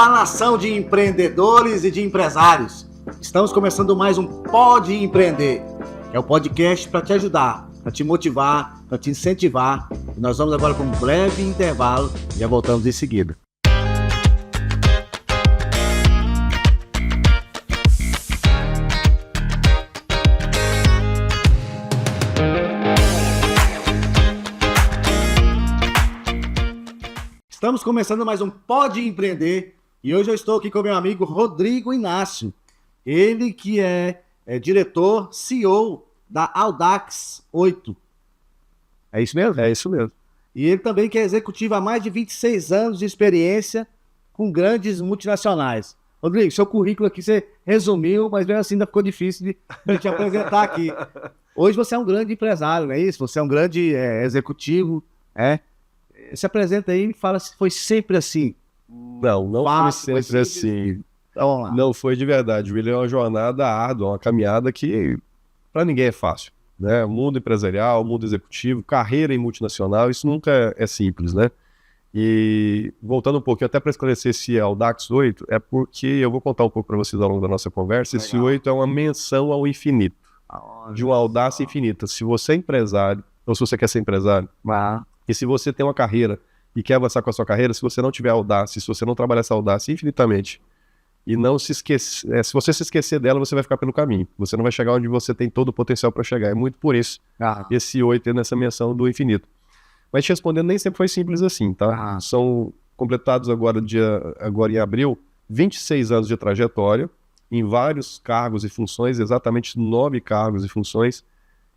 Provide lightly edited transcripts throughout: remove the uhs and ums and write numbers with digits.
Fala, nação de empreendedores e de empresários. Estamos começando mais um Pode Empreender. É o podcast para te ajudar, para te motivar, para te incentivar. E nós vamos agora com um breve intervalo e já voltamos em seguida. Estamos começando mais um Pode Empreender e hoje eu estou aqui com meu amigo Rodrigo Inácio. Ele que é diretor, CEO da Audax 8. É isso mesmo? É isso mesmo. E ele também que é executivo há mais de 26 anos de experiência com grandes multinacionais. Rodrigo, seu currículo aqui você resumiu, mas mesmo assim ainda ficou difícil de te apresentar aqui. Hoje você é um grande empresário, não é isso? Você é um grande executivo, Se apresenta aí e fala se foi sempre assim. Não Fácil, foi sempre assim. Então, vamos lá. Não foi de verdade. O William é uma jornada árdua, uma caminhada que para ninguém é fácil, né? Mundo empresarial, mundo executivo, carreira em multinacional, isso nunca é simples, né? E voltando um pouquinho, até para esclarecer esse Audax 8, é porque eu vou contar um pouco para vocês ao longo da nossa conversa. Legal. Esse 8 é uma menção ao infinito, de uma audácia infinita. Se você é empresário, ou se você quer ser empresário, e se você tem uma carreira e quer avançar com a sua carreira, se você não tiver audácia, se você não trabalhar essa audácia infinitamente, e não se esquecer, se você se esquecer dela, você vai ficar pelo caminho. Você não vai chegar onde você tem todo o potencial para chegar. É muito por isso, esse 8 é nessa menção do infinito. Mas te respondendo, nem sempre foi simples assim, tá? São completados agora em abril, 26 anos de trajetória, em vários cargos e funções, exatamente 9 cargos e funções,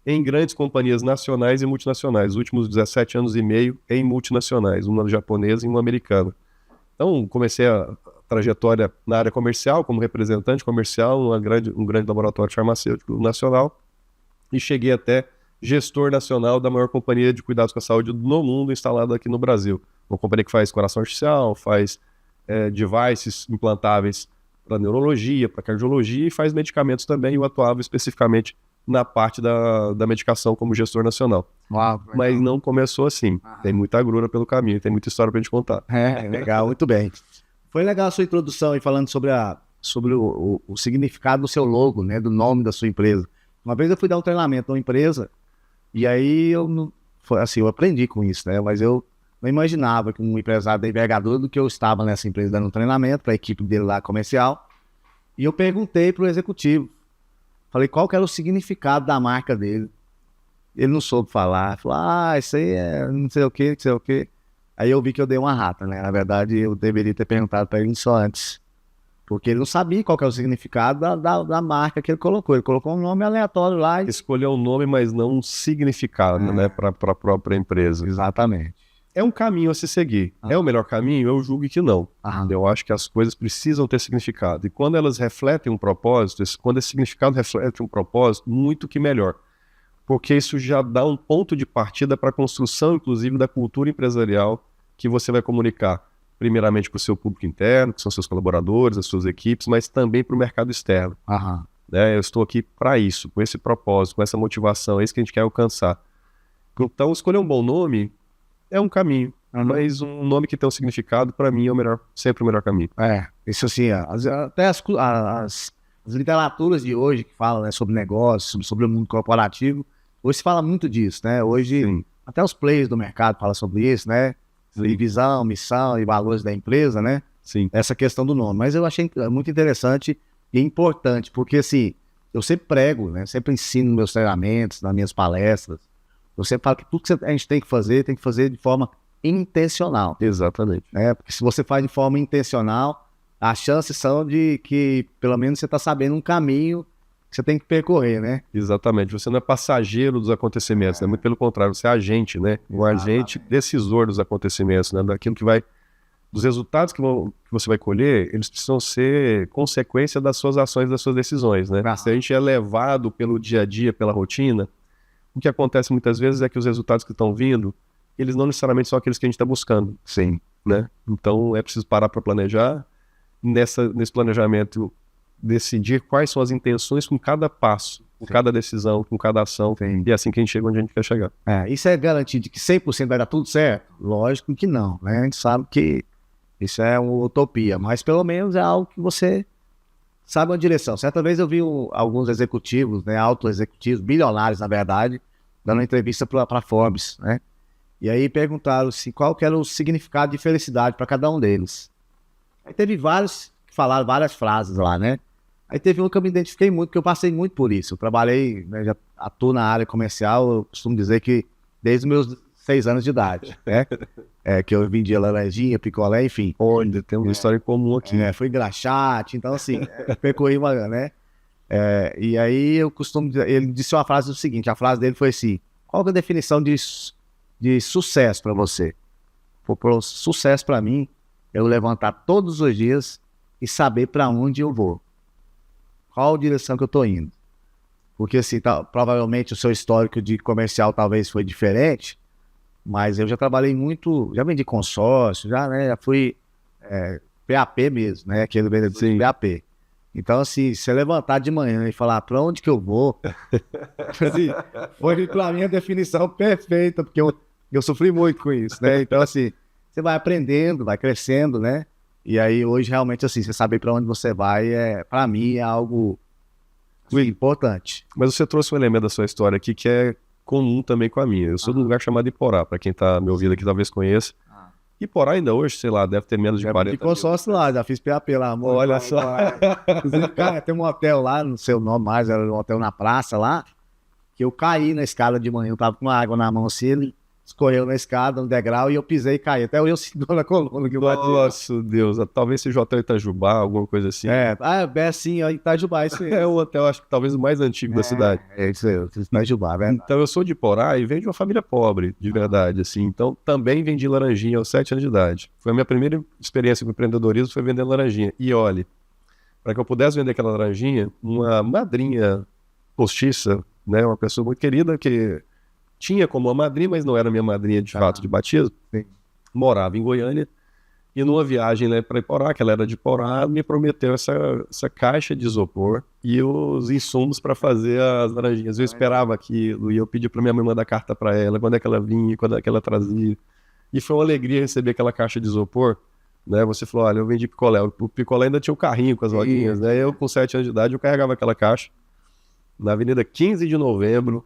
em grandes companhias nacionais e multinacionais. Os últimos 17 anos e meio em multinacionais, uma japonesa e uma americana. Então, comecei a trajetória na área comercial, como representante comercial, um grande laboratório farmacêutico nacional, e cheguei até gestor nacional da maior companhia de cuidados com a saúde no mundo, instalada aqui no Brasil. Uma companhia que faz coração artificial, faz devices implantáveis para neurologia, para cardiologia, e faz medicamentos também. Eu atuava especificamente na parte da medicação como gestor nacional. Mas não começou assim. Tem muita agrura pelo caminho, tem muita história pra gente contar. Legal, muito bem. Foi legal a sua introdução aí falando sobre o significado do seu logo, né, do nome da sua empresa. Uma vez eu fui dar um treinamento numa empresa e aí eu aprendi com isso, né, mas eu não imaginava que um empresário da envergadura do que eu estava nessa empresa dando um treinamento para a equipe dele lá comercial, e eu perguntei pro executivo, falei qual que era o significado da marca dele. Ele não soube falar. Falou, isso aí é não sei o que. Aí eu vi que eu dei uma rata, né? Na verdade, eu deveria ter perguntado para ele isso antes. Porque ele não sabia qual que era o significado da marca que ele colocou. Ele colocou um nome aleatório lá. Escolheu um nome, mas não um significado, né? Para a própria empresa. Exatamente. É um caminho a se seguir. É o melhor caminho? Eu julgo que não. Eu acho que as coisas precisam ter significado. E quando elas refletem um propósito, quando esse significado reflete um propósito, muito que melhor. Porque isso já dá um ponto de partida para a construção, inclusive, da cultura empresarial que você vai comunicar, primeiramente para o seu público interno, que são seus colaboradores, as suas equipes, mas também para o mercado externo. Eu estou aqui para isso, com esse propósito, com essa motivação, é isso que a gente quer alcançar. Então, escolher um bom nome é um caminho, mas um nome que tem um significado, para mim, é sempre o melhor caminho. Isso assim, até as literaturas de hoje que falam, né, sobre negócios, sobre o mundo corporativo, hoje se fala muito disso, né? Hoje, até os players do mercado falam sobre isso, né? E visão, missão e valores da empresa, né? Essa questão do nome. Mas eu achei muito interessante e importante, porque assim, eu sempre prego, né? Sempre ensino nos meus treinamentos, nas minhas palestras. Eu sempre falo que tudo que a gente tem que fazer de forma intencional. Exatamente. Porque se você faz de forma intencional, as chances são de que, pelo menos, você está sabendo um caminho que você tem que percorrer, né? Exatamente. Você não é passageiro dos acontecimentos, né? Muito pelo contrário, você é agente, né? Um agente decisor dos acontecimentos, né? Daquilo que vai... Dos resultados que você vai colher, eles precisam ser consequência das suas ações, das suas decisões, né? Se a gente é levado pelo dia a dia, pela rotina, o que acontece muitas vezes é que os resultados que estão vindo, eles não necessariamente são aqueles que a gente está buscando. Né? Então é preciso parar para planejar, nesse planejamento decidir quais são as intenções com cada passo, com cada decisão, com cada ação, e é assim que a gente chega onde a gente quer chegar. Isso é garantido de que 100% vai dar tudo certo? Lógico que não, né? A gente sabe que Isso é uma utopia, mas pelo menos é algo que você sabe uma direção. Certa vez eu vi alguns executivos, né, auto-executivos, bilionários, na verdade, dando uma entrevista para Forbes, né? E aí perguntaram assim, qual que era o significado de felicidade para cada um deles. Aí teve vários que falaram várias frases lá, né? Aí teve um que eu me identifiquei muito, porque eu passei muito por isso. Eu trabalhei, né, já atuo na área comercial, eu costumo dizer que desde os meus 6 anos de idade, né? Que eu vendia laranjinha, picolé, enfim. Olha, tem uma história em comum aqui. Fui engraxate, então assim, percorri uma, né? E aí eu costumo dizer, ele disse uma frase o seguinte, a frase dele foi assim, qual que é a definição de sucesso para você? Sucesso para mim é eu levantar todos os dias e saber para onde eu vou. Qual direção que eu estou indo? Porque assim, provavelmente o seu histórico de comercial talvez foi diferente, mas eu já trabalhei muito, já vendi consórcio, já fui PAP mesmo, né? Aquele vendedor de PAP. Então, assim, se eu levantar de manhã e falar para onde que eu vou, assim, foi para mim a definição perfeita, porque eu sofri muito com isso, né? Então, assim, você vai aprendendo, vai crescendo, né? E aí, hoje, realmente, assim, você saber para onde você vai, para mim, é algo importante. Mas você trouxe um elemento da sua história aqui que é comum também com a minha. Eu sou de um lugar chamado Iporá, para quem está me ouvindo aqui talvez conheça. Iporá ainda hoje, sei lá, deve ter menos de 40 mil. Consórcio lá, já fiz PAP lá. Amor, olha só. Inclusive, cara, tem um hotel lá, não sei o nome mais, era um hotel na praça lá, que eu caí na escada de manhã, eu tava com água na mão assim, ele escorreu na escada, no degrau, e eu pisei e caí. Até eu sinto na coluna que eu bati. Nossa, Deus, talvez seja o Hotel Itajubá, alguma coisa assim. Assim, Itajubá, isso aí. É o hotel, acho que talvez o mais antigo da cidade. É isso aí, Itajubá, né? Então eu sou de Iporá e venho de uma família pobre, de verdade, assim. Então também vendi laranjinha aos 7 anos de idade. Foi a minha primeira experiência com empreendedorismo, foi vendendo laranjinha. E olhe, para que eu pudesse vender aquela laranjinha, uma madrinha postiça, né, uma pessoa muito querida que tinha como uma madrinha, mas não era minha madrinha de fato de batismo, morava em Goiânia, e numa viagem, né, para Iporá, que ela era de Iporá, me prometeu essa caixa de isopor e os insumos para fazer as laranjinhas. Eu esperava aquilo e eu pedi para minha mãe mandar carta para ela, quando é que ela vinha, quando é que ela trazia. E foi uma alegria receber aquela caixa de isopor, né? Você falou, olha, eu vendi picolé. O picolé ainda tinha o carrinho com as rodinhas, né? Eu com 7 anos de idade, eu carregava aquela caixa na Avenida 15 de Novembro,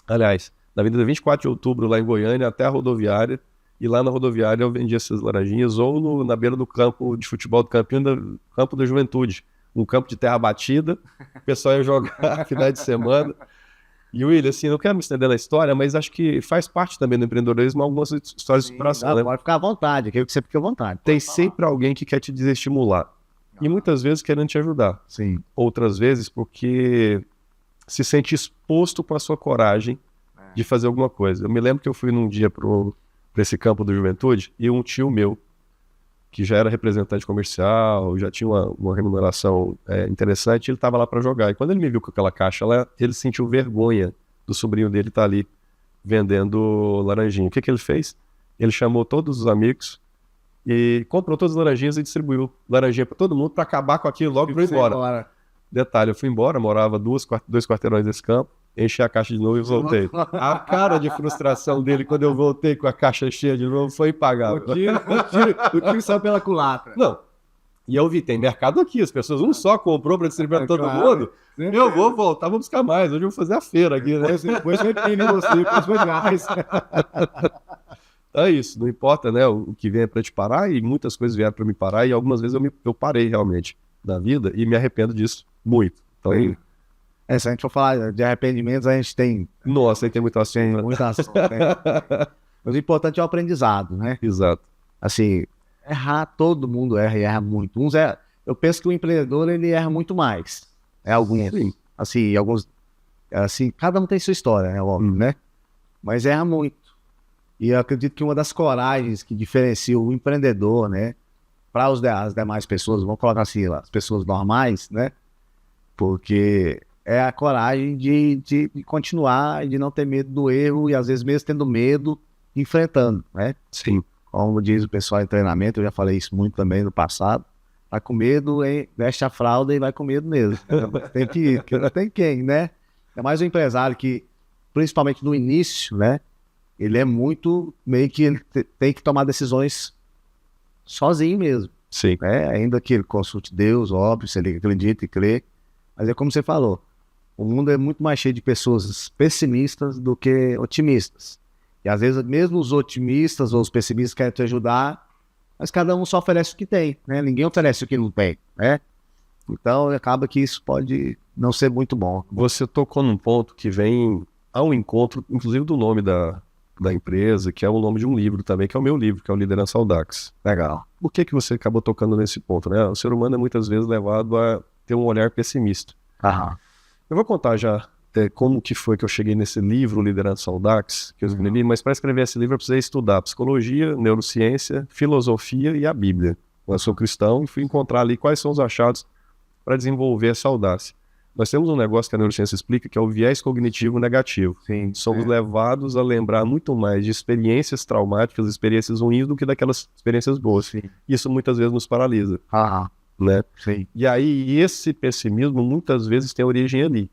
aliás, na Avenida 24 de Outubro, lá em Goiânia, até a rodoviária. E lá na rodoviária eu vendia essas laranjinhas, ou na beira do campo de futebol do Campo da Juventude. Um campo de terra batida, o pessoal ia jogar final de semana. E William, assim, não quero me estender na história, mas acho que faz parte também do empreendedorismo algumas histórias de superação, né? Pode ficar à vontade, quero que você fique à vontade. Tem sempre alguém que quer te desestimular. E muitas vezes querendo te ajudar. Sim. Outras vezes porque se sente exposto com a sua coragem de fazer alguma coisa. Eu me lembro que eu fui num dia para esse campo da juventude e um tio meu, que já era representante comercial, já tinha uma remuneração interessante, ele estava lá para jogar. E quando ele me viu com aquela caixa lá, ele sentiu vergonha do sobrinho dele estar ali vendendo laranjinha. O que ele fez? Ele chamou todos os amigos e comprou todas as laranjinhas e distribuiu laranjinha para todo mundo para acabar com aquilo logo e ir embora. Detalhe, eu fui embora, morava 2 quarteirões desse campo, enchi a caixa de novo e voltei. A cara de frustração dele quando eu voltei com a caixa cheia de novo foi impagável. O tiro saiu pela culatra. Não. E eu vi, tem mercado aqui, as pessoas, um só comprou para distribuir para todo mundo. Eu vou voltar, vou buscar mais. Hoje eu vou fazer a feira aqui, né? Depois vai ter você, depois vai gás. É isso, não importa, né, o que vem para te parar, e muitas coisas vieram para me parar, e algumas vezes eu parei realmente na vida e me arrependo disso muito. Então, se a gente for falar de arrependimentos, a gente tem... Nossa, aí tem muito assunto. Tem muito assunto, Mas o importante é o aprendizado, né? Exato. Assim, errar, todo mundo erra e erra muito. Eu penso que o empreendedor, ele erra muito mais. Alguns. Sim. Assim, alguns... Assim, cada um tem sua história, né? Óbvio, né? Mas erra muito. E eu acredito que uma das coragens que diferencia o empreendedor, né? Para as demais pessoas, vamos colocar assim, as pessoas normais, né? Porque é a coragem de continuar e de não ter medo do erro e às vezes mesmo tendo medo, enfrentando, né? Sim. Como diz o pessoal em treinamento, eu já falei isso muito também no passado, tá com medo, veste a fralda e vai com medo mesmo. Tem que ir, porque não tem quem, né? É mais um empresário que, principalmente no início, né? Ele é muito, meio que ele tem que tomar decisões sozinho mesmo. Sim. Né? Ainda que ele consulte Deus, óbvio, se ele acredita e crê. Mas é como você falou, o mundo é muito mais cheio de pessoas pessimistas do que otimistas. E às vezes mesmo os otimistas ou os pessimistas querem te ajudar, mas cada um só oferece o que tem, né? Ninguém oferece o que não tem, né? Então acaba que isso pode não ser muito bom. Você tocou num ponto que vem ao encontro, inclusive do nome da empresa, que é o nome de um livro também, que é o meu livro, que é o Liderança Audax. Legal. Por que você acabou tocando nesse ponto, né? O ser humano é muitas vezes levado a ter um olhar pessimista. Aham. Eu vou contar já como que foi que eu cheguei nesse livro, Liderança Audax, que eu escrevi, mas para escrever esse livro eu precisei estudar psicologia, neurociência, filosofia e a Bíblia. Eu sou cristão e fui encontrar ali quais são os achados para desenvolver essa audácia. Nós temos um negócio que a neurociência explica, que é o viés cognitivo negativo. Sim. Somos levados a lembrar muito mais de experiências traumáticas, experiências ruins, do que daquelas experiências boas. Sim. Isso muitas vezes nos paralisa, Aham. né? Sim. E aí esse pessimismo muitas vezes tem origem ali,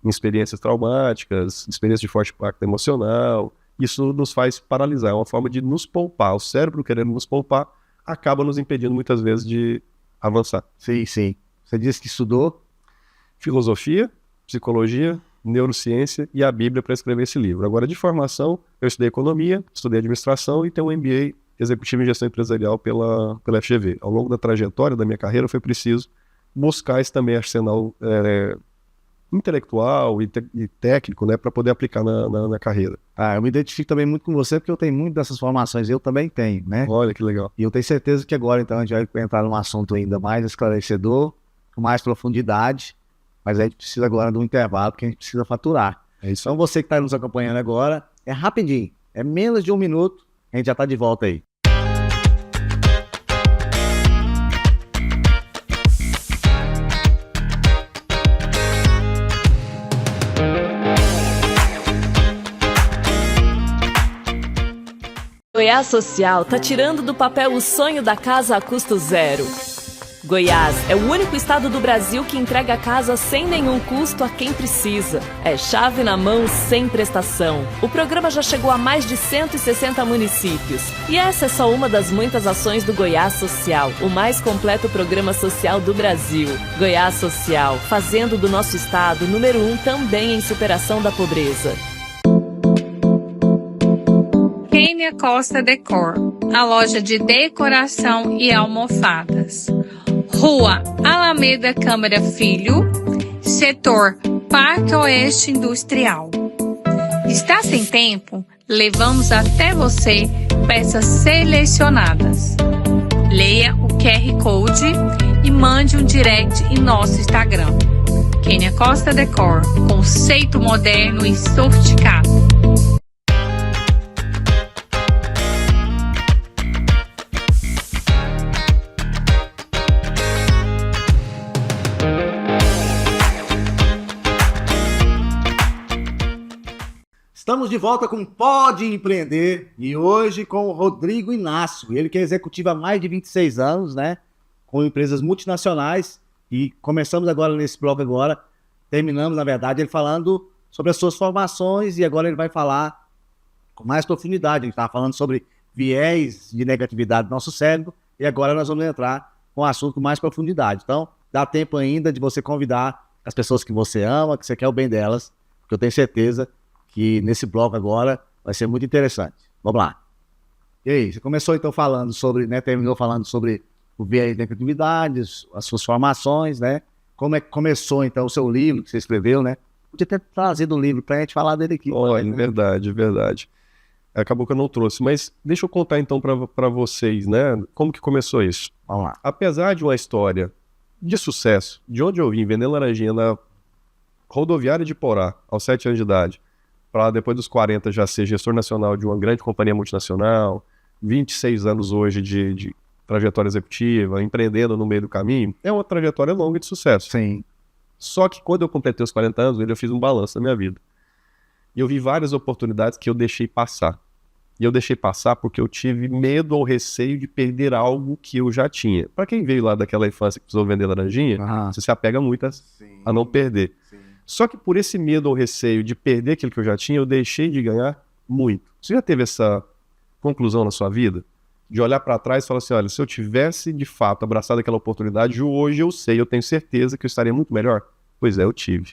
em experiências traumáticas, experiências de forte impacto emocional. Isso nos faz paralisar, é uma forma de nos poupar. O cérebro querendo nos poupar acaba nos impedindo muitas vezes de avançar. Sim, sim. Você disse que estudou? Filosofia, psicologia, neurociência e a Bíblia para escrever esse livro. Agora, de formação, eu estudei economia, estudei administração e tenho um MBA executivo em gestão empresarial pela FGV. Ao longo da trajetória da minha carreira, foi preciso buscar esse também arsenal intelectual e técnico, né, para poder aplicar na carreira. Ah, eu me identifico também muito com você, porque eu tenho muito dessas formações, eu também tenho, né? Olha que legal. E eu tenho certeza que agora, então, a gente vai entrar num assunto ainda mais esclarecedor, com mais profundidade, mas a gente precisa agora de um intervalo, porque a gente precisa faturar. É isso. Então, você que está nos acompanhando agora, é rapidinho, é menos de 1 minuto, a gente já está de volta aí. Goiás Social tá tirando do papel o sonho da casa a custo zero. Goiás é o único estado do Brasil que entrega a casa sem nenhum custo a quem precisa. É chave na mão, sem prestação. O programa já chegou a mais de 160 municípios. E essa é só uma das muitas ações do Goiás Social, o mais completo programa social do Brasil. Goiás Social, fazendo do nosso estado número 1 também em superação da pobreza. Kênia Costa Decor, a loja de decoração e almofadas. Rua Alameda Câmara Filho, setor Parque Oeste Industrial. Está sem tempo? Levamos até você peças selecionadas. Leia o QR Code e mande um direct em nosso Instagram. Kênia Costa Decor, conceito moderno e sofisticado. Estamos de volta com Pode Empreender e hoje com o Rodrigo Inácio, ele que é executivo há mais de 26 anos, né, com empresas multinacionais e começamos agora nesse bloco agora, terminamos na verdade ele falando sobre as suas formações e agora ele vai falar com mais profundidade, a gente estava falando sobre viés de negatividade do nosso cérebro e agora nós vamos entrar com o assunto com mais profundidade, então dá tempo ainda de você convidar as pessoas que você ama, que você quer o bem delas, porque eu tenho certeza que nesse bloco agora vai ser muito interessante. Vamos lá. E aí, você começou então falando sobre, né, terminou falando sobre o viés de negatividade, as suas formações, né? Como é que começou então o seu livro que você escreveu, né? Podia ter trazido um livro pra gente falar dele aqui. Olha, verdade, verdade. Acabou que eu não trouxe, mas deixa eu contar então para vocês, né, como que começou isso. Vamos lá. Apesar de uma história de sucesso, de onde eu vim vendendo laranjinha na rodoviária de Porá, aos 7 anos de idade, para depois dos 40 já ser gestor nacional de uma grande companhia multinacional, 26 anos hoje de trajetória executiva, empreendendo no meio do caminho, é uma trajetória longa de sucesso. Sim. Só que quando eu completei os 40 anos, eu fiz um balanço da minha vida. E eu vi várias oportunidades que eu deixei passar. E eu deixei passar porque eu tive medo ou receio de perder algo que eu já tinha. Para quem veio lá daquela infância que precisou vender laranjinha, você se apega muito a não perder. Sim. Só que por esse medo ou receio de perder aquilo que eu já tinha, eu deixei de ganhar muito. Você já teve essa conclusão na sua vida? de olhar para trás e falar assim, olha, se eu tivesse de fato abraçado aquela oportunidade, hoje eu sei, eu tenho certeza que eu estaria muito melhor. Pois é, eu tive.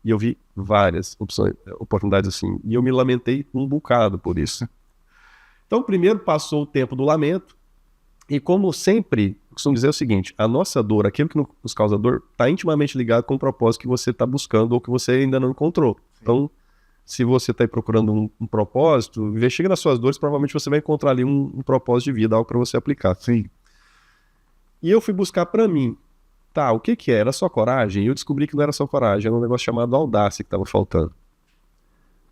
E eu vi várias oportunidades assim. E eu me lamentei um bocado por isso. Então, primeiro passou o tempo do lamento. E como sempre, costumo dizer o seguinte, a nossa dor, aquilo que nos causa dor, está intimamente ligado com o propósito que você está buscando ou que você ainda não encontrou. Sim. Então, se você está procurando um propósito, investiga nas suas dores, provavelmente você vai encontrar ali um propósito de vida, algo para você aplicar. Sim. E eu fui buscar para mim, tá, o que era? Era só coragem? E eu descobri que não era só coragem, era um negócio chamado audácia que estava faltando.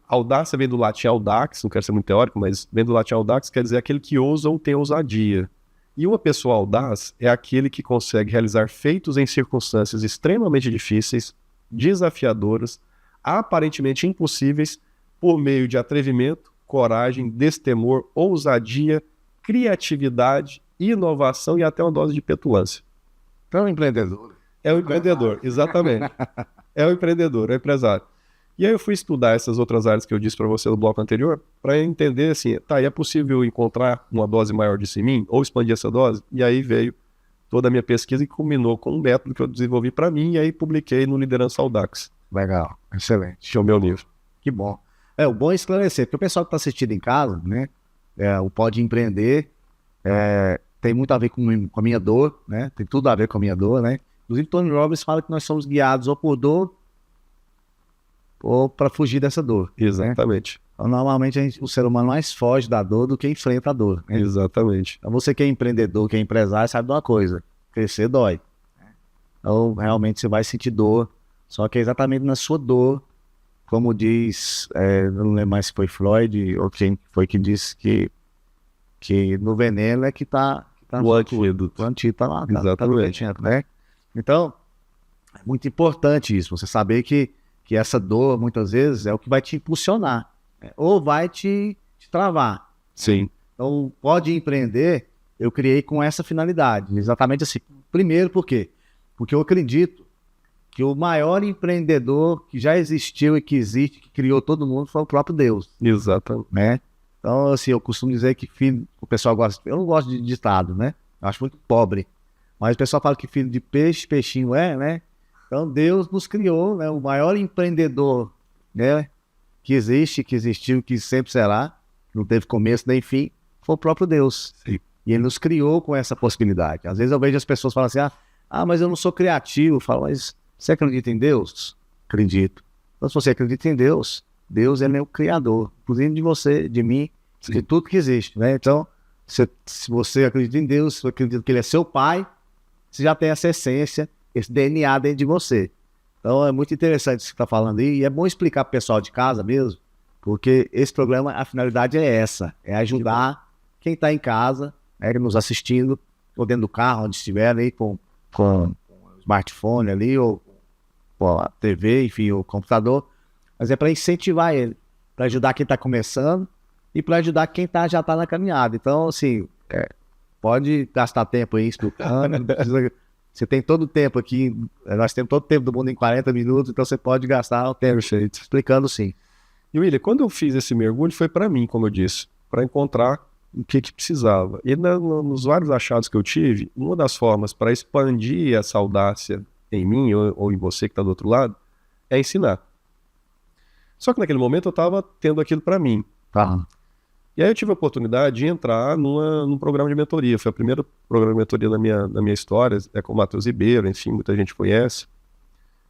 Audácia vem do latim audax, não quero ser muito teórico, mas vem do latim audax, quer dizer aquele que ousa ou tem ousadia. E uma pessoa audaz é aquele que consegue realizar feitos em circunstâncias extremamente difíceis, desafiadoras, aparentemente impossíveis, por meio de atrevimento, coragem, destemor, ousadia, criatividade, inovação e até uma dose de petulância. Então é um empreendedor. É um empreendedor, exatamente. É um empreendedor, é um empresário. E aí eu fui estudar essas outras áreas que eu disse para você no bloco anterior, para entender assim, tá, e é possível encontrar uma dose maior disso em mim, ou expandir essa dose? E aí veio toda a minha pesquisa e culminou com um método que eu desenvolvi para mim, e aí publiquei no Liderança Audax. Legal, excelente. Que é o meu livro. Que bom. O bom é esclarecer, porque o pessoal que está assistindo em casa, né, o Pode Empreender, tem muito a ver com a minha dor, né, tem tudo a ver com a minha dor, né. Inclusive, Tony Robbins fala que nós somos guiados ou por dor ou para fugir dessa dor. Exatamente. Né? Então, normalmente, o ser humano mais foge da dor do que enfrenta a dor. Né? Exatamente. Então, você que é empreendedor, que é empresário, sabe de uma coisa, crescer dói. Então, realmente, você vai sentir dor, só que é exatamente na sua dor, como diz, não lembro mais se foi Freud ou quem foi que disse que no veneno é que está o antídoto. O antídoto está lá. Exatamente. Né? Então, é muito importante isso, você saber que essa dor, muitas vezes, é o que vai te impulsionar, né? Ou vai te travar. Sim. Então, Pode Empreender, eu criei com essa finalidade, exatamente assim. Primeiro, por quê? Porque eu acredito que o maior empreendedor que já existiu e que existe, que criou todo mundo, foi o próprio Deus. Exatamente. Né? Então, assim, eu costumo dizer que filho, o pessoal gosta, eu não gosto de ditado, né? Eu acho muito pobre. Mas o pessoal fala que filho de peixe, peixinho né? Então Deus nos criou, né? O maior empreendedor, né? Que existe, que existiu, que sempre será, não teve começo nem fim, foi o próprio Deus. Sim. E Ele nos criou com essa possibilidade. Às vezes eu vejo as pessoas falando assim, mas eu não sou criativo. Eu falo, mas você acredita em Deus? Acredito. Então se você acredita em Deus, Deus é meu criador, inclusive de você, de mim, Sim. De tudo que existe, né? Então, se você acredita em Deus, se você acredita que Ele é seu pai, você já tem essa essência, esse DNA dentro de você. Então é muito interessante isso que você está falando aí, e é bom explicar para o pessoal de casa mesmo, porque esse programa, a finalidade é essa, é ajudar quem está em casa, né, nos assistindo, ou dentro do carro, onde estiver, aí, com o smartphone ali, ou com a TV, enfim, o computador, mas é para incentivar ele, para ajudar quem está começando e para ajudar quem já está na caminhada. Então, assim, pode gastar tempo aí explicando, não precisa... Você tem todo o tempo aqui, nós temos todo o tempo do mundo em 40 minutos, então você pode gastar o tempo explicando sim. E William, quando eu fiz esse mergulho foi para mim, como eu disse, para encontrar o que precisava. E nos vários achados que eu tive, uma das formas para expandir essa audácia em mim ou em você que está do outro lado, é ensinar. Só que naquele momento eu estava tendo aquilo para mim. E aí eu tive a oportunidade de entrar num programa de mentoria. Foi o primeiro programa de mentoria na minha história, com o Matheus Ribeiro, enfim, muita gente conhece.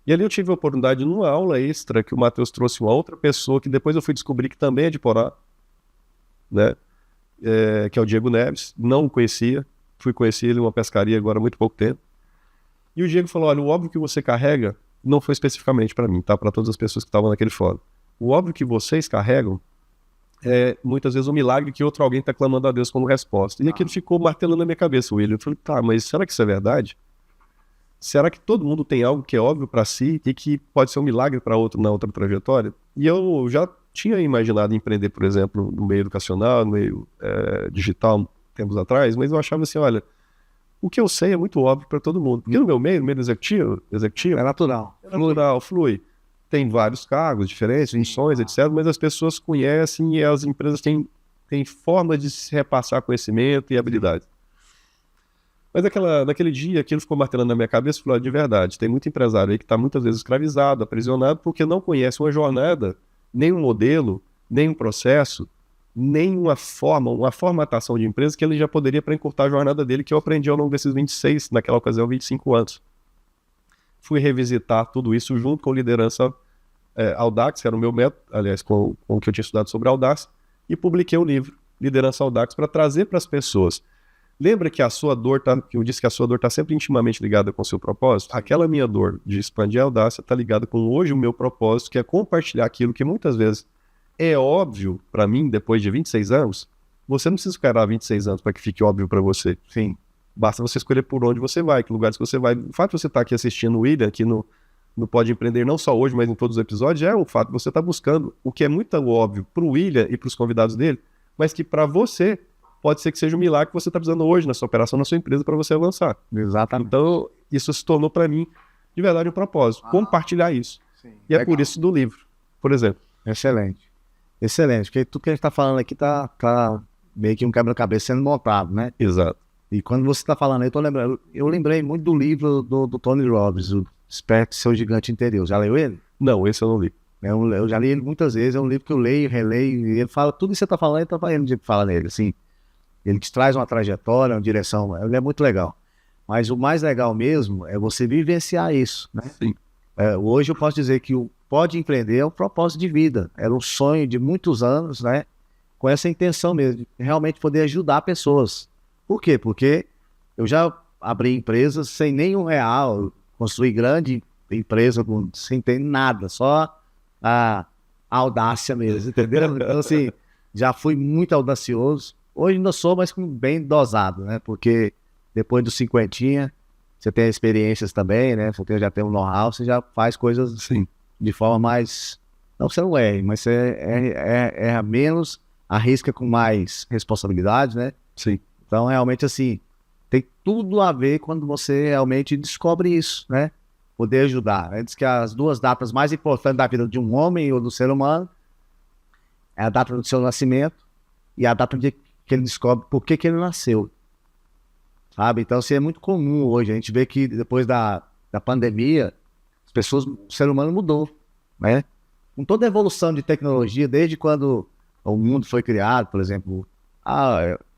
E ali eu tive a oportunidade, numa aula extra, que o Matheus trouxe uma outra pessoa, que depois eu fui descobrir que também é de Porá, né? Que é o Diego Neves. Não o conhecia, fui conhecer ele em uma pescaria agora há muito pouco tempo. E o Diego falou, olha, o óbvio que você carrega não foi especificamente para mim, tá? Para todas as pessoas que estavam naquele fórum. O óbvio que vocês carregam é muitas vezes um milagre que outro alguém está clamando a Deus como resposta. E aquilo ficou martelando na minha cabeça, William. Eu falei, tá, mas será que isso é verdade? Será que todo mundo tem algo que é óbvio para si e que pode ser um milagre para outro na outra trajetória? E eu já tinha imaginado empreender, por exemplo, no meio educacional, no meio digital, tempos atrás, mas eu achava assim, olha, o que eu sei é muito óbvio para todo mundo. Porque no meu meio executivo é natural. Flui. Tem vários cargos diferentes, funções, etc., mas as pessoas conhecem e as empresas têm tem forma de se repassar conhecimento e habilidade. Mas naquele dia, aquilo ficou martelando na minha cabeça, falou, de verdade, tem muito empresário aí que está muitas vezes escravizado, aprisionado, porque não conhece uma jornada, nem um modelo, nem um processo, nem uma formatação de empresa que ele já poderia para encurtar a jornada dele, que eu aprendi ao longo desses 26, naquela ocasião, 25 anos. Fui revisitar tudo isso junto com liderança Audax, que era o meu método, aliás, com o que eu tinha estudado sobre Audax, e publiquei o livro, Liderança Audax, para trazer para as pessoas. Lembra que a sua dor que eu disse que a sua dor está sempre intimamente ligada com o seu propósito? Aquela minha dor de expandir a audácia está ligada com hoje o meu propósito, que é compartilhar aquilo que muitas vezes é óbvio para mim, depois de 26 anos. Você não precisa esperar 26 anos para que fique óbvio para você. Sim. Basta você escolher por onde você vai, que lugares que você vai. O fato de você estar aqui assistindo o William, aqui no Pode Empreender, não só hoje, mas em todos os episódios, é o fato de você estar buscando o que é muito óbvio para o William e para os convidados dele, mas que para você pode ser que seja um milagre que você está precisando hoje na sua operação, na sua empresa, para você avançar. Exatamente. Então, isso se tornou para mim, de verdade, um propósito. Compartilhar isso. Sim. E é por isso do livro, por exemplo. Excelente. Excelente. Porque tudo que a gente está falando aqui tá meio que um quebra-cabeça sendo montado, né? Exato. E quando você está falando aí, eu lembrei muito do livro do Tony Robbins, o Desperte Seu Gigante Interior. Já leu ele? Não, esse eu não li. Eu já li ele muitas vezes, é um livro que eu leio, releio, e ele fala, tudo isso que você está falando, ele está falando de fala nele, assim. Ele te traz uma trajetória, uma direção, ele é muito legal. Mas o mais legal mesmo é você vivenciar isso, né? Sim. Hoje eu posso dizer que o Pode Empreender é um propósito de vida. Era um sonho de muitos anos, né? Com essa intenção mesmo, de realmente poder ajudar pessoas. Por quê? Porque eu já abri empresas sem nenhum real, construí grande empresa sem ter nada, só a audácia mesmo, entendeu? Então, assim, já fui muito audacioso. Hoje ainda sou, mas bem dosado, né? Porque depois dos 50, você tem experiências também, né? Você já tem um know-how, você já faz coisas assim, de forma mais... Não, você não erra, mas você erra menos, arrisca com mais responsabilidade, né? Sim. Então, realmente, assim, tem tudo a ver quando você realmente descobre isso, né? Poder ajudar. Diz que as duas datas mais importantes da vida de um homem ou do ser humano é a data do seu nascimento e a data que ele descobre por que ele nasceu. Sabe? Então, assim, é muito comum hoje. A gente vê que depois da pandemia, o ser humano mudou, né? Com toda a evolução de tecnologia, desde quando o mundo foi criado, por exemplo,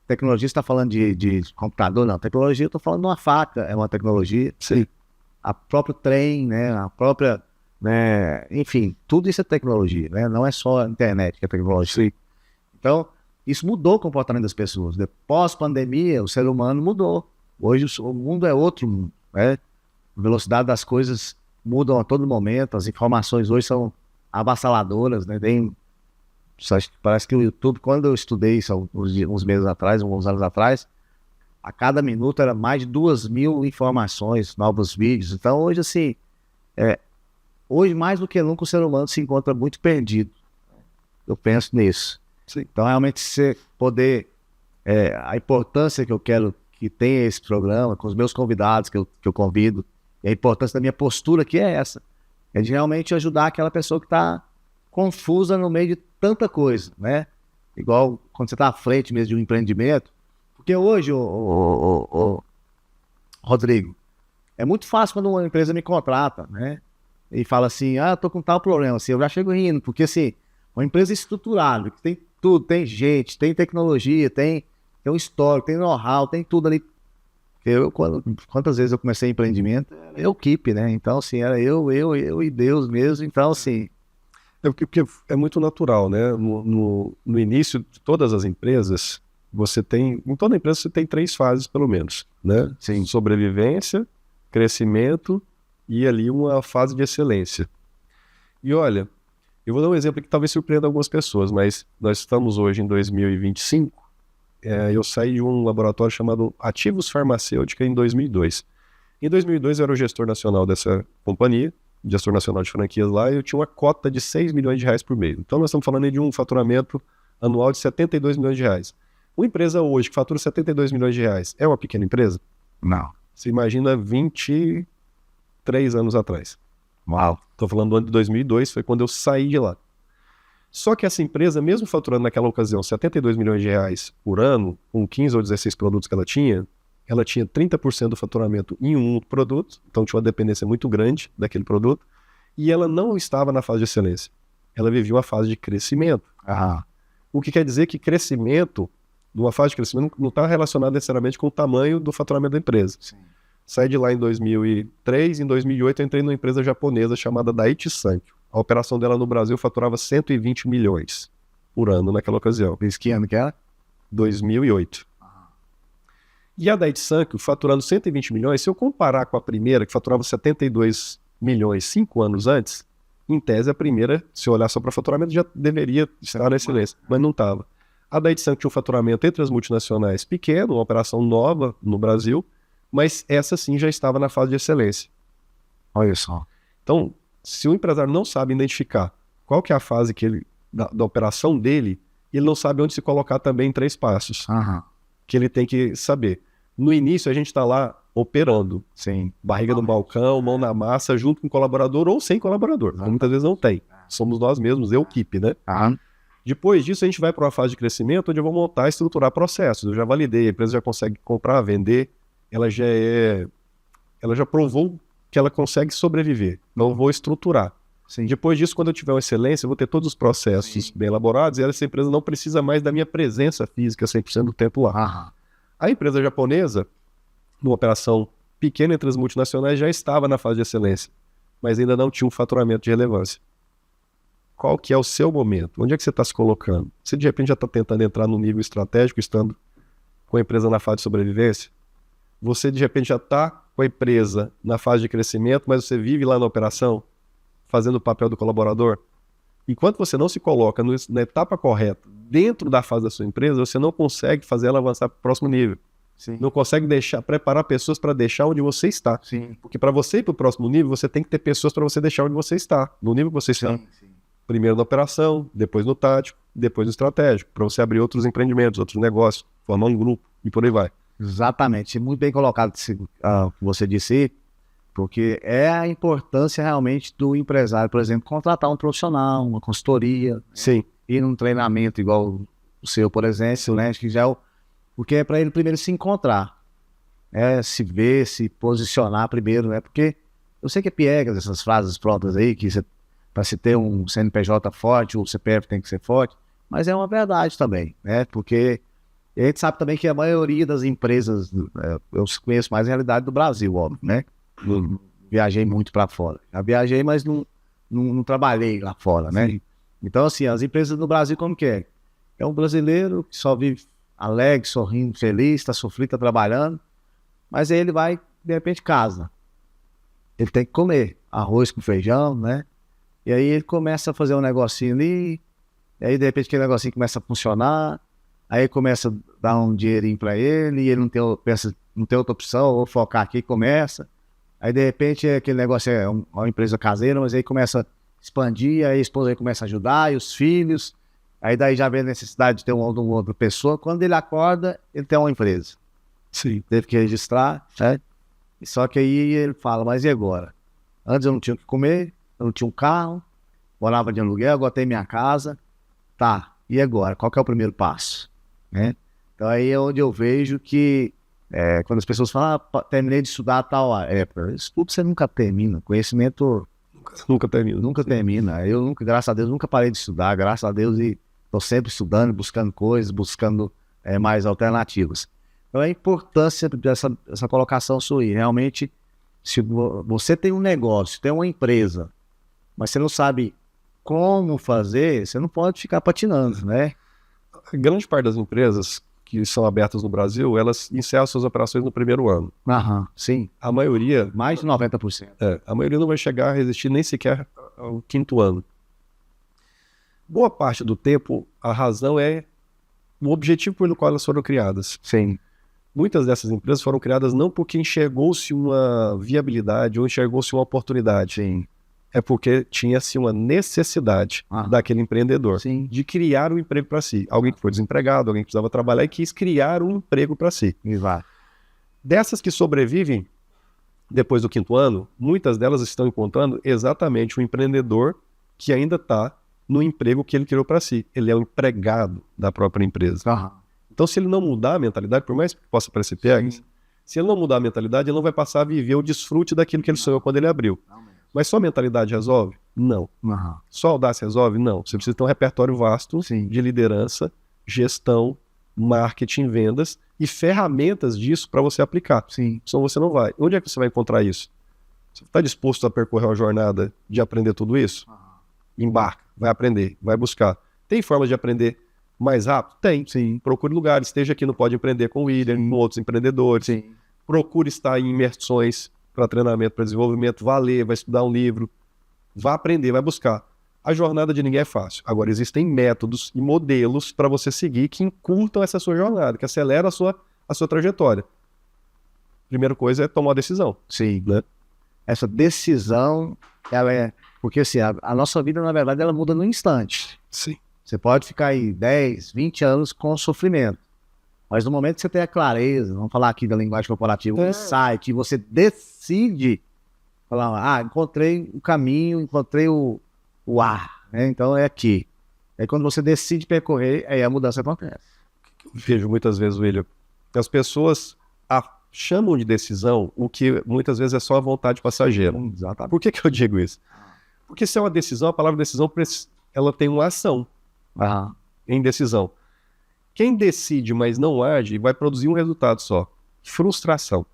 tecnologia está falando de computador, não. Tecnologia, eu estou falando de uma faca, é uma tecnologia. Sim. A próprio trem, né? A própria, né? Enfim, tudo isso é tecnologia, né? Não é só a internet que é tecnologia. Sim. Então, isso mudou o comportamento das pessoas. Pós-pandemia, o ser humano mudou. Hoje o mundo é outro mundo, né? A velocidade das coisas mudam a todo momento, as informações hoje são avassaladoras, né? Parece que o YouTube, quando eu estudei isso uns meses atrás, uns anos atrás, a cada minuto era mais de 2.000 informações, novos vídeos. Então hoje, assim, hoje mais do que nunca o ser humano se encontra muito perdido. Eu penso nisso. Sim. Então realmente você poder, a importância que eu quero que tenha esse programa, com os meus convidados que eu convido, e a importância da minha postura que é essa, é de realmente ajudar aquela pessoa que está confusa no meio de tanta coisa, né? Igual quando você está à frente mesmo de um empreendimento. Porque hoje, Rodrigo, é muito fácil quando uma empresa me contrata, né? E fala assim, tô com tal problema, assim, eu já chego rindo, porque assim, uma empresa estruturada, que tem tudo, tem gente, tem tecnologia, tem um histórico, tem know-how, tem tudo ali. Quantas vezes eu comecei empreendimento, era eu equipe, né? Então, assim, era eu e Deus mesmo, então, assim... Porque é muito natural, né? No início de todas as empresas, em toda empresa você tem 3 fases, pelo menos, né? Sim. Sobrevivência, crescimento e ali uma fase de excelência. E olha, eu vou dar um exemplo que talvez surpreenda algumas pessoas, mas nós estamos hoje em 2025, eu saí de um laboratório chamado Ativos Farmacêutica em 2002. Em 2002 eu era o gestor nacional dessa companhia, gestor nacional de franquias lá, e eu tinha uma cota de 6 milhões de reais por mês. Então nós estamos falando aí de um faturamento anual de 72 milhões de reais. Uma empresa hoje que fatura 72 milhões de reais é uma pequena empresa? Não. Você imagina 23 anos atrás. Uau. Estou falando do ano de 2002, foi quando eu saí de lá. Só que essa empresa, mesmo faturando naquela ocasião 72 milhões de reais por ano, com 15 ou 16 produtos que ela tinha 30% do faturamento em um produto, então tinha uma dependência muito grande daquele produto, e ela não estava na fase de excelência. Ela vivia uma fase de crescimento. O que quer dizer que crescimento, numa fase de crescimento, não está relacionado necessariamente com o tamanho do faturamento da empresa. Sim. Saí de lá em 2003, em 2008 eu entrei numa empresa japonesa chamada Daiichi Sankyo. A operação dela no Brasil faturava 120 milhões por ano naquela ocasião. Diz que ano que era? 2008. E a Daiichi Sankyo faturando 120 milhões, se eu comparar com a primeira, que faturava 72 milhões 5 anos antes, em tese a primeira, se eu olhar só para faturamento, já deveria estar na excelência, mas não estava. A Daiichi Sankyo tinha um faturamento entre as multinacionais pequeno, uma operação nova no Brasil, mas essa sim já estava na fase de excelência. Olha só. Então, se o empresário não sabe identificar qual que é a fase da operação dele, ele não sabe onde se colocar também em 3 passos, que ele tem que saber. No início, a gente está lá operando, Sim. barriga no balcão, mão na massa, junto com o colaborador ou sem colaborador. Muitas vezes não tem. Somos nós mesmos, equipe, né? Depois disso, a gente vai para uma fase de crescimento onde eu vou montar e estruturar processos. Eu já validei, a empresa já consegue comprar, vender, ela já provou que ela consegue sobreviver. Não vou estruturar. Sim. Depois disso, quando eu tiver uma excelência, eu vou ter todos os processos bem elaborados e essa empresa não precisa mais da minha presença física 100% do tempo lá. A empresa japonesa, numa operação pequena entre as multinacionais, já estava na fase de excelência, mas ainda não tinha um faturamento de relevância. Qual que é o seu momento? Onde é que você está se colocando? Você de repente já está tentando entrar no nível estratégico, estando com a empresa na fase de sobrevivência? Você de repente já está com a empresa na fase de crescimento, mas você vive lá na operação, fazendo o papel do colaborador? Enquanto você não se coloca na etapa correta, dentro da fase da sua empresa, você não consegue fazer ela avançar para o próximo nível. Sim. Não consegue preparar pessoas para deixar onde você está. Sim. Porque para você ir para o próximo nível, você tem que ter pessoas para você deixar onde você está, no nível que você está. Sim. Primeiro na operação, depois no tático, depois no estratégico, para você abrir outros empreendimentos, outros negócios, formar um grupo e por aí vai. Exatamente. Muito bem colocado o que você disse aí, porque é a importância realmente do empresário, por exemplo, contratar um profissional, uma consultoria, Sim. ir num treinamento igual o seu, por exemplo, né? Que já porque é para ele primeiro se encontrar, se ver, se posicionar primeiro, né? Porque eu sei que é piegas essas frases prontas aí, que para se ter um CNPJ forte, o CPF tem que ser forte, mas é uma verdade também, né? Porque a gente sabe também que a maioria das empresas, eu conheço mais a realidade do Brasil, óbvio, né? Viajei muito para fora. Já viajei, mas não trabalhei lá fora, né? Sim. Então, assim, as empresas no Brasil, como que é? É um brasileiro que só vive alegre, sorrindo, feliz, está sofrendo, está trabalhando, mas aí ele vai, de repente, casa. Ele tem que comer arroz com feijão, né? E aí ele começa a fazer um negocinho ali, e aí, de repente, aquele negocinho começa a funcionar, aí começa a dar um dinheirinho para ele, e ele não tem outra opção, vou focar aqui, começa. Aí, de repente, aquele negócio é uma empresa caseira, mas aí começa a expandir, aí a esposa aí começa a ajudar, e os filhos, aí daí já vê a necessidade de ter uma outra pessoa. Quando ele acorda, ele tem uma empresa. Sim. Teve que registrar, certo? Só que aí ele fala, mas e agora? Antes eu não tinha o que comer, eu não tinha um carro, morava de aluguel, agora tenho minha casa. Tá, e agora? Qual que é o primeiro passo? Né? Então aí é onde eu vejo que quando as pessoas falam, terminei de estudar a tal época, estudo você nunca termina, conhecimento Nunca termina. nunca termina. Eu nunca, graças a Deus, nunca parei de estudar, graças a Deus, e estou sempre estudando, buscando coisas, buscando mais alternativas. Então a importância dessa colocação sua aí, realmente, se você tem um negócio, tem uma empresa, mas você não sabe como fazer, você não pode ficar patinando, né? A grande parte das empresas que são abertas no Brasil, elas encerram suas operações no primeiro ano. Sim. A maioria, Mais de 90%. a maioria não vai chegar a resistir nem sequer ao 5º ano. Boa parte do tempo, a razão é o objetivo pelo qual elas foram criadas. Sim. Muitas dessas empresas foram criadas não porque enxergou-se uma viabilidade ou enxergou-se uma oportunidade. Sim. É porque tinha-se uma necessidade daquele empreendedor de criar um emprego para si. Alguém que foi desempregado, alguém que precisava trabalhar e quis criar um emprego para si. E vai. Dessas que sobrevivem depois do 5º ano, muitas delas estão encontrando exatamente um empreendedor que ainda está no emprego que ele criou para si. Ele é um empregado da própria empresa. Então, se ele não mudar a mentalidade, por mais que possa parecer piegas, se ele não mudar a mentalidade, ele não vai passar a viver o desfrute daquilo que ele sonhou quando ele abriu. Mas só a mentalidade resolve? Não. Só a audácia resolve? Não. Você precisa ter um repertório vasto de liderança, gestão, marketing, vendas e ferramentas disso para você aplicar. Senão você não vai. Onde é que você vai encontrar isso? Você está disposto a percorrer uma jornada de aprender tudo isso? Embarca, vai aprender, vai buscar. Tem formas de aprender mais rápido? Tem. Procure lugares, esteja aqui no Pode Empreender com o William, com outros empreendedores. Procure estar em imersões para treinamento, para desenvolvimento, vá ler, vai estudar um livro, vá aprender, vai buscar. A jornada de ninguém é fácil. Agora, existem métodos e modelos para você seguir que encurtam essa sua jornada, que aceleram a sua trajetória. Primeira coisa é tomar uma decisão. Né? Essa decisão, ela é... Porque assim, a nossa vida, na verdade, ela muda num instante. Você pode ficar aí 10, 20 anos com sofrimento. Mas no momento que você tem a clareza, vamos falar aqui da linguagem corporativa, o insight, você decide falar, encontrei o caminho, encontrei o ar, né? Então é aqui. Aí quando você decide percorrer, aí a mudança acontece. Eu vejo muitas vezes, William, que as pessoas chamam de decisão o que muitas vezes é só a vontade passageira. Exatamente. Por que eu digo isso? Porque se é uma decisão, a palavra decisão, ela tem uma ação em decisão. Quem decide, mas não age, vai produzir um resultado só. Frustração.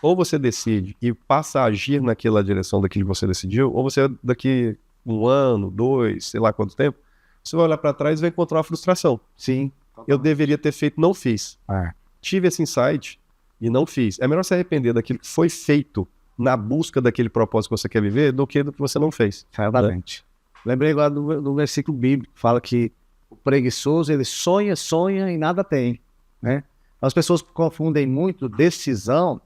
Ou você decide e passa a agir naquela direção daquilo que você decidiu, ou você daqui 1 ano, 2, sei lá quanto tempo, você vai olhar para trás e vai encontrar uma frustração. Eu deveria ter feito, não fiz. Tive esse insight e não fiz. É melhor se arrepender daquilo que foi feito na busca daquele propósito que você quer viver do que você não fez. Exatamente. Lembrei agora do versículo bíblico que fala que o preguiçoso, ele sonha e nada tem, né? As pessoas confundem muito decisão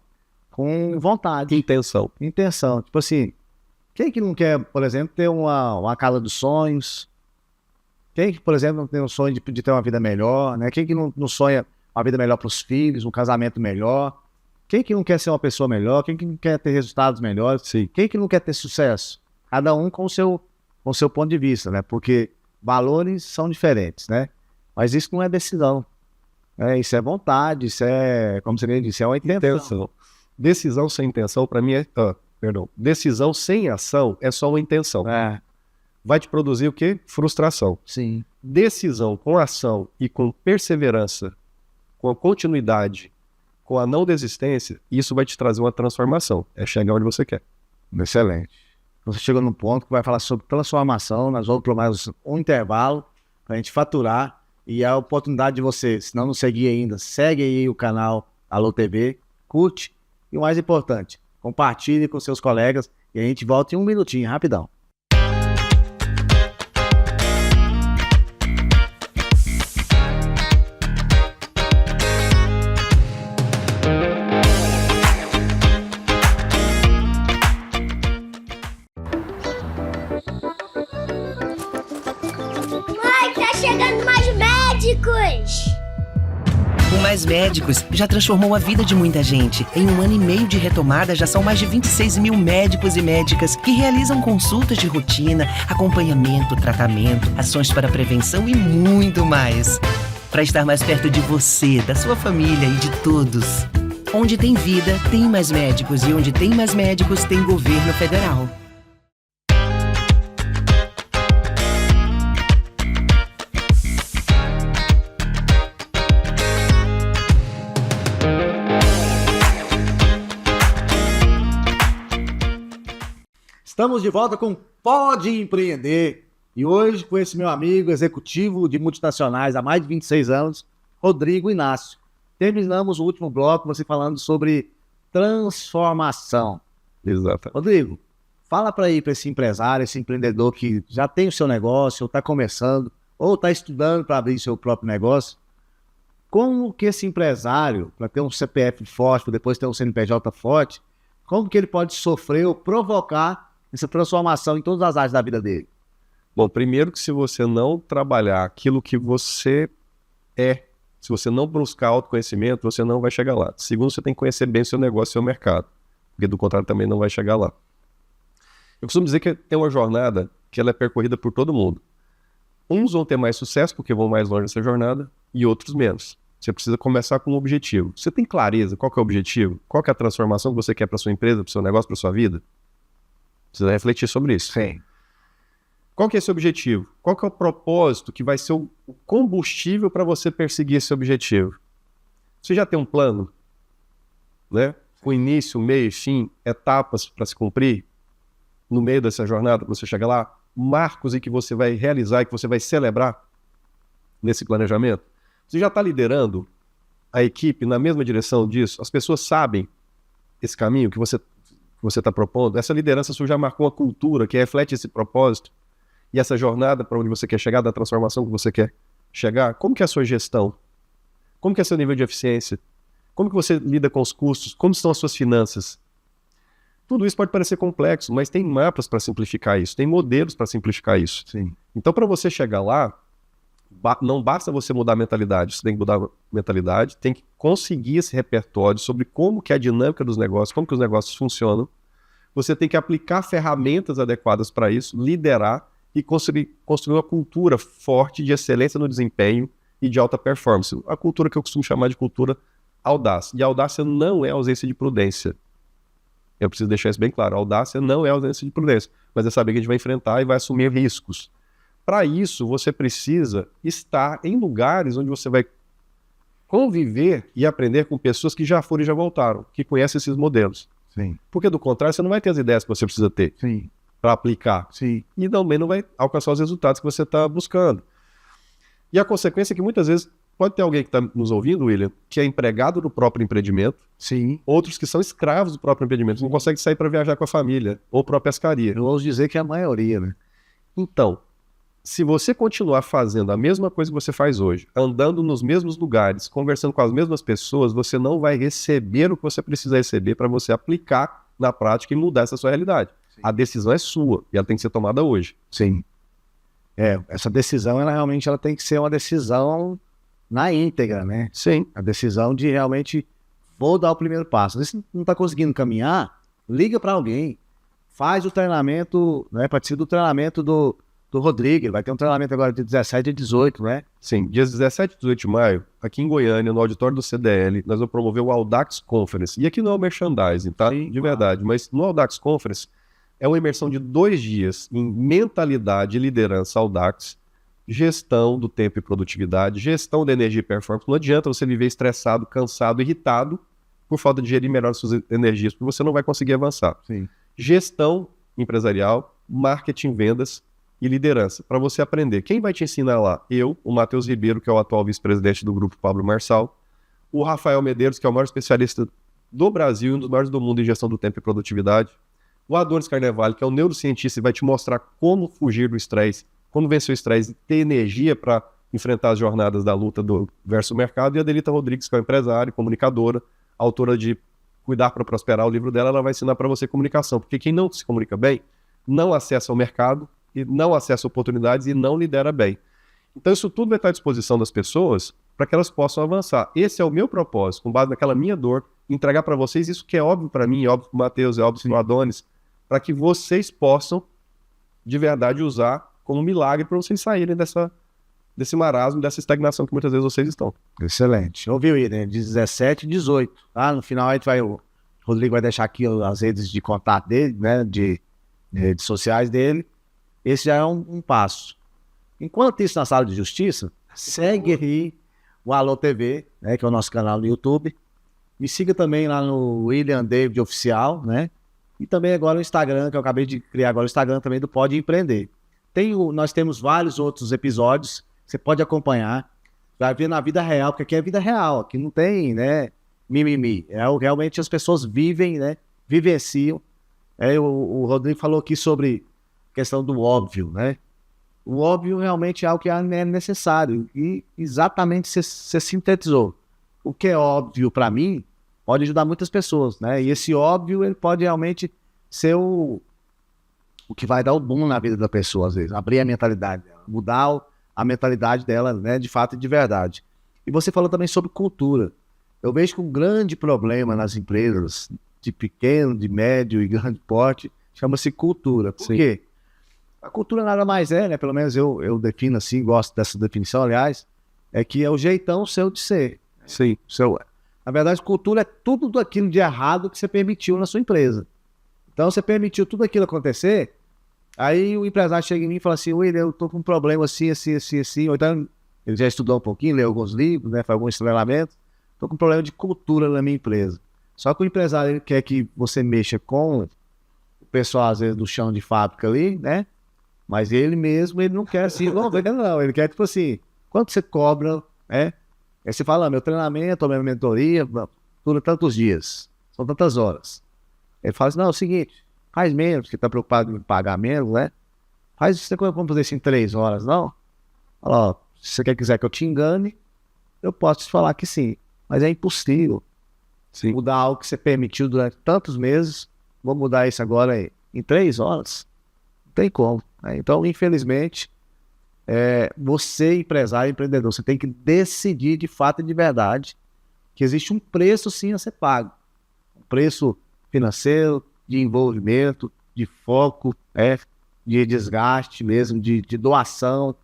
com vontade. Intenção. Tipo assim, quem que não quer, por exemplo, ter uma casa dos sonhos? Quem que, por exemplo, não tem um sonho de ter uma vida melhor, né? Quem que não sonha uma vida melhor para os filhos, um casamento melhor? Quem que não quer ser uma pessoa melhor? Quem que não quer ter resultados melhores? Quem que não quer ter sucesso? Cada um com o seu ponto de vista, né? Porque valores são diferentes, né? Mas isso não é decisão. Isso é vontade, isso é, como você disse, é uma intenção. Decisão sem intenção, para mim, decisão sem ação é só uma intenção. Vai te produzir o quê? Frustração. Decisão com ação e com perseverança, com a continuidade, com a não desistência, isso vai te trazer uma transformação. É chegar onde você quer. Excelente. Você chegou num ponto que vai falar sobre transformação, nós vamos para mais um intervalo para a gente faturar e a oportunidade de você, se não nos seguir ainda, segue aí o canal Alô TV, curte e o mais importante, compartilhe com seus colegas e a gente volta em 1 minutinho, rapidão. O Mais Médicos já transformou a vida de muita gente. Em 1 ano e meio de retomada, já são mais de 26 mil médicos e médicas que realizam consultas de rotina, acompanhamento, tratamento, ações para prevenção e muito mais. Para estar mais perto de você, da sua família e de todos. Onde tem vida, tem mais médicos e onde tem mais médicos, tem governo federal. Estamos de volta com Pode Empreender. E hoje com esse meu amigo executivo de multinacionais há mais de 26 anos, Rodrigo Inácio. Terminamos o último bloco você falando sobre transformação. Exato. Rodrigo, fala para esse empresário, esse empreendedor que já tem o seu negócio, ou está começando, ou está estudando para abrir seu próprio negócio. Como que esse empresário, para ter um CPF forte, para depois ter um CNPJ forte, como que ele pode sofrer ou provocar essa transformação em todas as áreas da vida dele? Bom, primeiro que se você não trabalhar aquilo que você se você não buscar autoconhecimento, você não vai chegar lá. Segundo, você tem que conhecer bem o seu negócio e o seu mercado, porque do contrário também não vai chegar lá. Eu costumo dizer que tem uma jornada que ela é percorrida por todo mundo. Uns vão ter mais sucesso porque vão mais longe nessa jornada e outros menos. Você precisa começar com um objetivo. Você tem clareza qual que é o objetivo? Qual que é a transformação que você quer para sua empresa, para o seu negócio, para sua vida? Precisa refletir sobre isso. Sim. Qual que é esse objetivo? Qual que é o propósito que vai ser o combustível para você perseguir esse objetivo? Você já tem um plano, né? Com início, meio e fim, etapas para se cumprir no meio dessa jornada, para você chegar lá, marcos em que você vai realizar e que você vai celebrar nesse planejamento? Você já está liderando a equipe na mesma direção disso? As pessoas sabem esse caminho que você está propondo? Essa liderança sua já marcou uma cultura que reflete esse propósito? E essa jornada para onde você quer chegar, da transformação que você quer chegar? Como que é a sua gestão? Como que é o seu nível de eficiência? Como que você lida com os custos? Como estão as suas finanças? Tudo isso pode parecer complexo, mas tem mapas para simplificar isso, tem modelos para simplificar isso. Sim. Então, para você chegar lá, não basta você mudar a mentalidade, você tem que mudar a mentalidade, tem que conseguir esse repertório sobre como que é a dinâmica dos negócios, como que os negócios funcionam. Você tem que aplicar ferramentas adequadas para isso, liderar e construir uma cultura forte de excelência no desempenho e de alta performance. A cultura que eu costumo chamar de cultura audaz. E a audácia não é ausência de prudência. Eu preciso deixar isso bem claro. A audácia não é ausência de prudência, mas é saber que a gente vai enfrentar e vai assumir riscos. Para isso, você precisa estar em lugares onde você vai conviver e aprender com pessoas que já foram e já voltaram, que conhecem esses modelos. Sim. Porque, do contrário, você não vai ter as ideias que você precisa ter. Sim. Para aplicar. Sim. E também não vai alcançar os resultados que você está buscando. E a consequência é que muitas vezes pode ter alguém que está nos ouvindo, William, que é empregado do próprio empreendimento, Sim. outros que são escravos do próprio empreendimento, não conseguem sair para viajar com a família ou para a pescaria. Eu ouso dizer que é a maioria, né? Então, se você continuar fazendo a mesma coisa que você faz hoje, andando nos mesmos lugares, conversando com as mesmas pessoas, você não vai receber o que você precisa receber para você aplicar na prática e mudar essa sua realidade. A decisão é sua e ela tem que ser tomada hoje. Sim. Essa decisão, ela tem que ser uma decisão na íntegra, né? Sim. A decisão de realmente vou dar o primeiro passo. Se não está conseguindo caminhar, liga para alguém. Faz o treinamento, né? Participa do treinamento do Rodrigo. Ele vai ter um treinamento agora de 17 e 18, né? Sim, dias 17 e 18 de maio, aqui em Goiânia, no auditório do CDL, nós vamos promover o Audax Conference. E aqui não é o merchandising, tá? Sim, de verdade. Mas no Audax Conference é uma imersão de 2 dias em mentalidade e liderança Audax, gestão do tempo e produtividade, gestão da energia e performance. Não adianta você viver estressado, cansado, irritado por falta de gerir melhor suas energias, porque você não vai conseguir avançar. Sim. Gestão empresarial, marketing, vendas e liderança, para você aprender. Quem vai te ensinar lá? Eu, o Matheus Ribeiro, que é o atual vice-presidente do grupo Pablo Marçal, o Rafael Medeiros, que é o maior especialista do Brasil e um dos maiores do mundo em gestão do tempo e produtividade, o Adonis Carnevale, que é um neurocientista e vai te mostrar como fugir do estresse, como vencer o estresse e ter energia para enfrentar as jornadas da luta versus mercado, e a Delita Rodrigues, que é uma empresária, comunicadora, autora de Cuidar para Prosperar, o livro dela, ela vai ensinar para você comunicação, porque quem não se comunica bem, não acessa o mercado, e não acessa oportunidades e não lidera bem. Então isso tudo vai estar à disposição das pessoas para que elas possam avançar. Esse é o meu propósito, com base naquela minha dor, entregar para vocês isso que é óbvio para mim, é óbvio para o Matheus, é óbvio para o Adonis, para que vocês possam, de verdade, usar como milagre para vocês saírem desse marasmo, dessa estagnação que muitas vezes vocês estão. Excelente. Ouviu, né? 17 e 18. Tá? No final, o Rodrigo vai deixar aqui as redes de contato dele, né? De redes sociais dele. Esse já é um passo. Enquanto isso, na Sala de Justiça, segue aí o Alô TV, né? Que é o nosso canal no YouTube. Me siga também lá no William David Oficial, né? E também agora o Instagram, que eu acabei de criar agora o Instagram também do Pode Empreender. Nós temos vários outros episódios, você pode acompanhar, vai ver na vida real, porque aqui é vida real, aqui não tem, né, mimimi. Realmente as pessoas vivem, né, vivenciam. O Rodrigo falou aqui sobre a questão do óbvio, né? O óbvio realmente é algo que é necessário. E exatamente você sintetizou. O que é óbvio para mim pode ajudar muitas pessoas, né? E esse óbvio, ele pode realmente ser o que vai dar o boom na vida da pessoa, às vezes. Abrir a mentalidade dela, mudar a mentalidade dela, né? De fato e de verdade. E você falou também sobre cultura. Eu vejo que um grande problema nas empresas de pequeno, de médio e grande porte chama-se cultura. Por quê? A cultura nada mais é, né? Pelo menos eu defino assim, gosto dessa definição, aliás, é que é o jeitão seu de ser. Sim. Na verdade, cultura é tudo aquilo de errado que você permitiu na sua empresa. Então, você permitiu tudo aquilo acontecer, aí o empresário chega em mim e fala assim, William, eu tô com um problema assim, ou então ele já estudou um pouquinho, leu alguns livros, né, faz alguns treinamentos, tô com um problema de cultura na minha empresa. Só que o empresário, ele quer que você mexa com o pessoal, às vezes, do chão de fábrica ali, né, mas ele mesmo, ele não quer assim, não, ele quer tipo assim, quanto você cobra, né, aí você fala, meu treinamento, minha mentoria, dura tantos dias, são tantas horas. Ele fala assim, não, é o seguinte, faz menos, porque tá preocupado em pagar menos, né? Faz isso, vamos fazer isso em 3 horas, não? Fala, ó, se você quiser que eu te engane, eu posso te falar que sim, mas é impossível mudar algo que você permitiu durante tantos meses, vou mudar isso agora em 3 horas? Não tem como, né? Então, infelizmente, você, empresário, empreendedor, você tem que decidir de fato e de verdade que existe um preço sim a ser pago. Um preço financeiro, de envolvimento, de foco, de desgaste mesmo, de doação,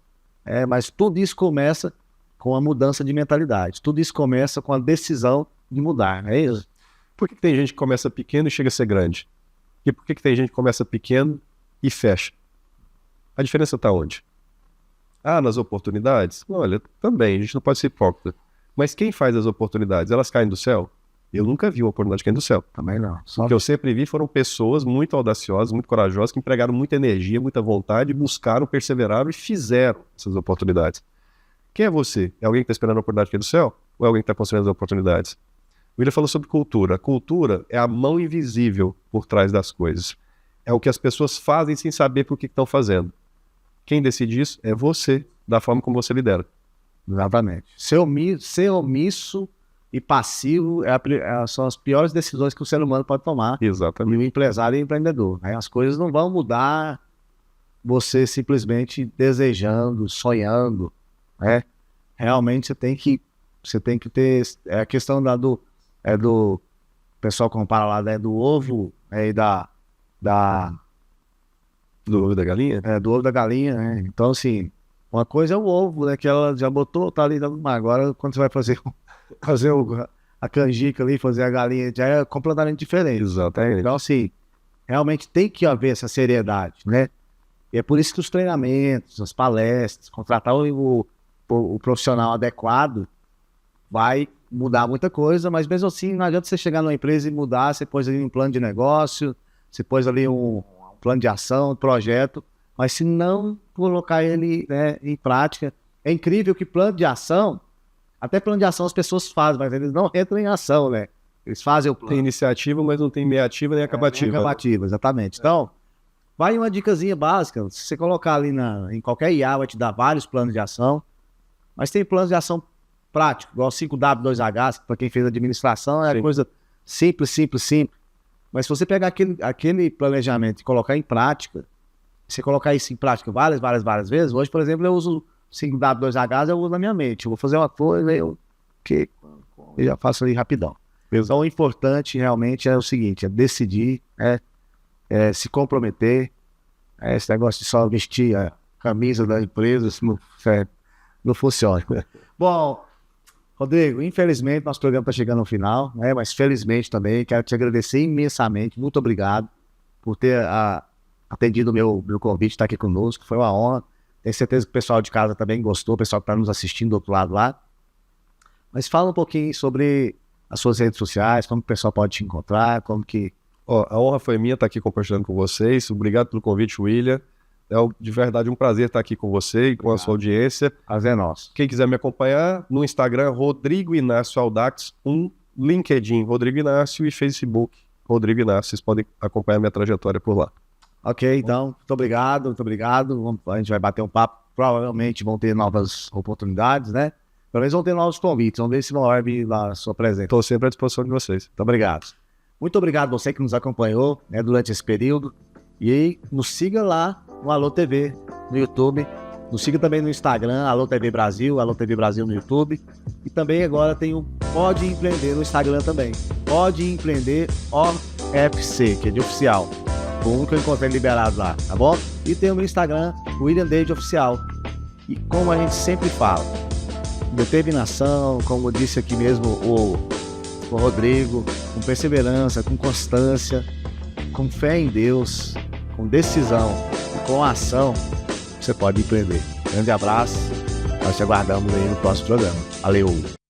mas tudo isso começa com a mudança de mentalidade, tudo isso começa com a decisão de mudar, não é isso? Por que tem gente que começa pequeno e chega a ser grande? E por que tem gente que começa pequeno e fecha? A diferença está onde? Nas oportunidades? Olha, também, a gente não pode ser hipócrita. Mas quem faz as oportunidades? Elas caem do céu? Eu nunca vi uma oportunidade caindo do céu. Também não. O que eu sempre vi foram pessoas muito audaciosas, muito corajosas, que empregaram muita energia, muita vontade, buscaram, perseveraram e fizeram essas oportunidades. Quem é você? É alguém que está esperando a oportunidade cair do céu? Ou é alguém que está construindo as oportunidades? O William falou sobre cultura. A cultura é a mão invisível por trás das coisas. É o que as pessoas fazem sem saber por que estão fazendo. Quem decide isso é você, da forma como você lidera. Exatamente. Ser omisso e passivo são as piores decisões que o ser humano pode tomar. Exatamente. E o empresário e o empreendedor. As coisas não vão mudar você simplesmente desejando, sonhando. Realmente você tem que ter a questão do o pessoal compara lá, do ovo e do ovo da galinha? Do ovo da galinha, né? Então, assim, uma coisa é o ovo, né? Que ela já botou, tá ali, agora quando você vai fazer a canjica ali, fazer a galinha, já é completamente diferente. Exatamente. Então, assim, realmente tem que haver essa seriedade, né? E é por isso que os treinamentos, as palestras, contratar o profissional adequado vai mudar muita coisa, mas mesmo assim não adianta você chegar numa empresa e mudar, você pôs ali um plano de negócio, você pôs ali um plano de ação, um projeto, mas se não colocar ele, né, em prática, é incrível que plano de ação, até plano de ação as pessoas fazem, mas eles não entram em ação, né? Eles fazem o plano. Tem iniciativa, mas não tem meia ativa nem acabativa. Nem acabativa, exatamente. Então, vai uma dicasinha básica, se você colocar ali em qualquer IA, vai te dar vários planos de ação, mas tem planos de ação prático, igual 5W2H, para quem fez administração, é coisa simples. Mas se você pegar aquele planejamento e colocar em prática, você colocar isso em prática várias vezes, hoje, por exemplo, eu uso 5W2H, eu uso na minha mente. Eu vou fazer uma coisa, eu já faço ali rapidão. Então, o importante realmente é o seguinte, é decidir, se comprometer, esse negócio de só vestir a camisa da empresa, isso não funciona. Bom, Rodrigo, infelizmente nosso programa está chegando ao final, né? Mas felizmente também quero te agradecer imensamente, muito obrigado por ter atendido o meu convite, estar aqui conosco, foi uma honra. Tenho certeza que o pessoal de casa também gostou, o pessoal que está nos assistindo do outro lado lá. Mas fala um pouquinho sobre as suas redes sociais, como o pessoal pode te encontrar, como que... A honra foi minha estar aqui compartilhando com vocês, obrigado pelo convite, William. É de verdade um prazer estar aqui com você e com a sua audiência. Prazer é nosso. Quem quiser me acompanhar, no Instagram, Rodrigo Inácio Audax, LinkedIn, Rodrigo Inácio, e Facebook, Rodrigo Inácio. Vocês podem acompanhar minha trajetória por lá. Ok, então, muito obrigado. A gente vai bater um papo, provavelmente vão ter novas oportunidades, né? Pelo menos vão ter novos convites, vamos ver se não vai vir lá a sua presença. Estou sempre à disposição de vocês. Muito obrigado. Muito obrigado a você que nos acompanhou, né, durante esse período. E aí, nos siga lá no Alô TV, no YouTube. Nos siga também no Instagram, Alô TV Brasil no YouTube. E também agora tem o Pode Empreender no Instagram também. Pode Empreender OFC, que é de oficial. Foi o único que eu encontrei liberado lá, tá bom? E tem o meu Instagram, William David Oficial. E como a gente sempre fala, determinação, como disse aqui mesmo o Rodrigo, com perseverança, com constância, com fé em Deus, com decisão e com ação, você pode empreender. Grande abraço, nós te aguardamos aí no próximo programa. Valeu!